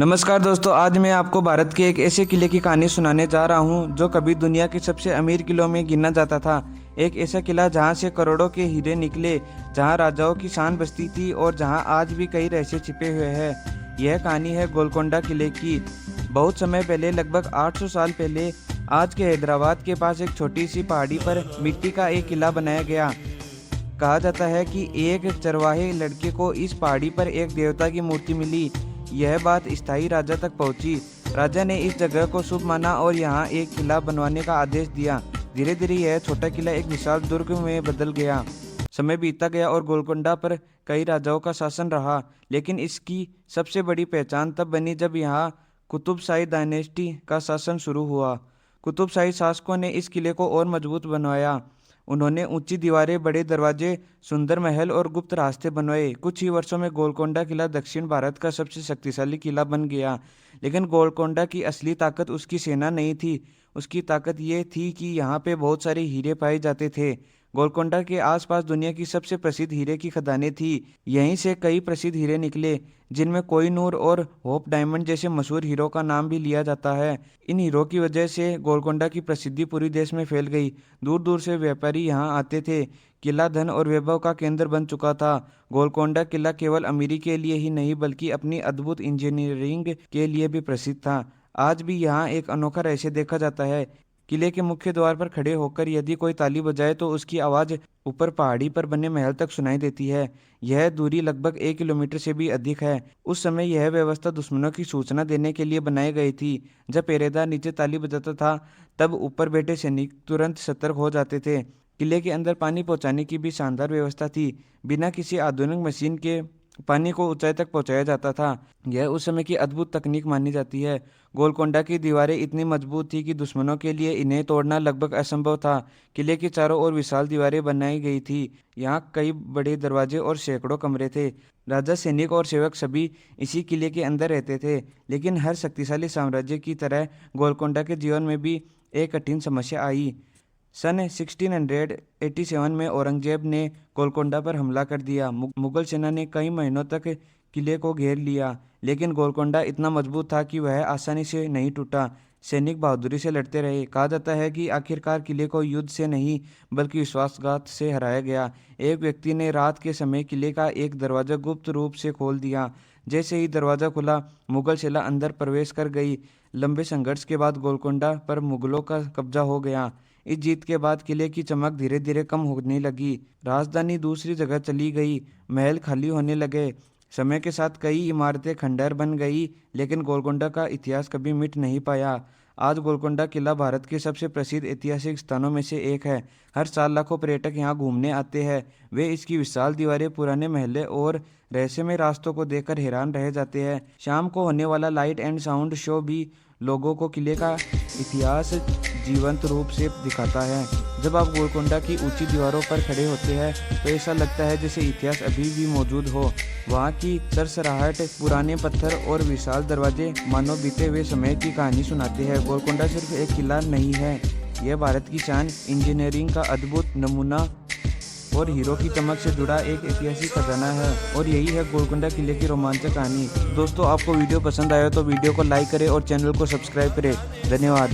नमस्कार दोस्तों, आज मैं आपको भारत के एक ऐसे किले की कहानी सुनाने जा रहा हूं जो कभी दुनिया के सबसे अमीर किलों में गिना जाता था। एक ऐसा किला जहां से करोड़ों के हीरे निकले, जहां राजाओं की शान बसती थी और जहां आज भी कई रहस्य छिपे हुए हैं। यह कहानी है गोलकोंडा किले की। बहुत समय पहले, लगभग 800 साल पहले, आज के हैदराबाद के पास एक छोटी सी पहाड़ी पर मिट्टी का एक किला बनाया गया। कहा जाता है कि एक चरवाहे लड़के को इस पहाड़ी पर एक देवता की मूर्ति मिली। यह बात स्थायी राजा तक पहुंची। राजा ने इस जगह को शुभ माना और यहाँ एक किला बनवाने का आदेश दिया। धीरे धीरे यह छोटा किला एक विशाल दुर्ग में बदल गया। समय बीतता गया और गोलकोंडा पर कई राजाओं का शासन रहा, लेकिन इसकी सबसे बड़ी पहचान तब बनी जब यहाँ कुतुब शाही डायनेस्टी का शासन शुरू हुआ। कुतुब शाही शासकों ने इस किले को और मजबूत बनवाया। उन्होंने ऊंची दीवारें, बड़े दरवाजे, सुंदर महल और गुप्त रास्ते बनवाए। कुछ ही वर्षों में गोलकोंडा किला दक्षिण भारत का सबसे शक्तिशाली किला बन गया। लेकिन गोलकोंडा की असली ताकत उसकी सेना नहीं थी। उसकी ताकत ये थी कि यहाँ पे बहुत सारे हीरे पाए जाते थे। गोलकोंडा के आसपास दुनिया की सबसे प्रसिद्ध हीरे की खदानें थी। यहीं से कई प्रसिद्ध हीरे निकले, जिनमें कोहिनूर और होप डायमंड जैसे मशहूर हीरो का नाम भी लिया जाता है। इन हीरो की वजह से गोलकोंडा की प्रसिद्धि पूरी देश में फैल गई। दूर दूर से व्यापारी यहाँ आते थे। किला धन और वैभव का केंद्र बन चुका था। गोलकोंडा किला केवल अमीरी के लिए ही नहीं, बल्कि अपनी अद्भुत इंजीनियरिंग के लिए भी प्रसिद्ध था। आज भी यहाँ एक अनोखा रहस्य देखा जाता है। किले के मुख्य द्वार पर खड़े होकर यदि कोई ताली बजाए तो उसकी आवाज़ ऊपर पहाड़ी पर बने महल तक सुनाई देती है। यह दूरी लगभग 1 किलोमीटर से भी अधिक है। उस समय यह व्यवस्था दुश्मनों की सूचना देने के लिए बनाई गई थी। जब पहरेदार नीचे ताली बजाता था, तब ऊपर बैठे सैनिक तुरंत सतर्क हो जाते थे। किले के अंदर पानी पहुंचाने की भी शानदार व्यवस्था थी। बिना किसी आधुनिक मशीन के पानी को ऊंचाई तक पहुंचाया जाता था। यह उस समय की अद्भुत तकनीक मानी जाती है। गोलकोंडा की दीवारें इतनी मजबूत थी कि दुश्मनों के लिए इन्हें तोड़ना लगभग असंभव था। किले के चारों ओर विशाल दीवारें बनाई गई थी। यहाँ कई बड़े दरवाजे और सैकड़ों कमरे थे। राजा, सैनिक और सेवक सभी इसी किले के अंदर रहते थे। लेकिन हर शक्तिशाली साम्राज्य की तरह गोलकोंडा के जीवन में भी एक कठिन समस्या आई। सन 1687 में औरंगजेब ने गोलकोंडा पर हमला कर दिया। मुगल सेना ने कई महीनों तक किले को घेर लिया, लेकिन गोलकोंडा इतना मजबूत था कि वह आसानी से नहीं टूटा। सैनिक बहादुरी से लड़ते रहे। कहा जाता है कि आखिरकार किले को युद्ध से नहीं, बल्कि विश्वासघात से हराया गया। एक व्यक्ति ने रात के समय किले का एक दरवाजा गुप्त रूप से खोल दिया। जैसे ही दरवाजा खुला, मुगल सेना अंदर प्रवेश कर गई। लंबे संघर्ष के बाद गोलकोंडा पर मुगलों का कब्जा हो गया। इस जीत के बाद किले की चमक धीरे धीरे कम होने लगी। राजधानी दूसरी जगह चली गई। महल खाली होने लगे। समय के साथ कई इमारतें खंडहर बन गई, लेकिन गोलकोंडा का इतिहास कभी मिट नहीं पाया। आज गोलकोंडा किला भारत के सबसे प्रसिद्ध ऐतिहासिक स्थानों में से एक है। हर साल लाखों पर्यटक यहाँ घूमने आते हैं। वे इसकी विशाल दीवारें, पुराने महल और रहस्यमय रास्तों को देखकर हैरान रह जाते हैं। शाम को होने वाला लाइट एंड साउंड शो भी लोगों को किले का इतिहास जीवंत रूप से दिखाता है। जब आप गोलकोंडा की ऊंची दीवारों पर खड़े होते हैं तो ऐसा लगता है जैसे इतिहास अभी भी मौजूद हो। वहाँ की सरसराहट, पुराने पत्थर और विशाल दरवाजे मानो बीते हुए समय की कहानी सुनाते हैं। गोलकोंडा सिर्फ एक किला नहीं है, यह भारत की शान, इंजीनियरिंग का अद्भुत नमूना और हीरो की चमक से जुड़ा एक ऐतिहासिक खजाना है। और यही है गोलकोंडा किले की रोमांचक कहानी। दोस्तों, आपको वीडियो पसंद आया तो वीडियो को लाइक करें और चैनल को सब्सक्राइब करें। धन्यवाद।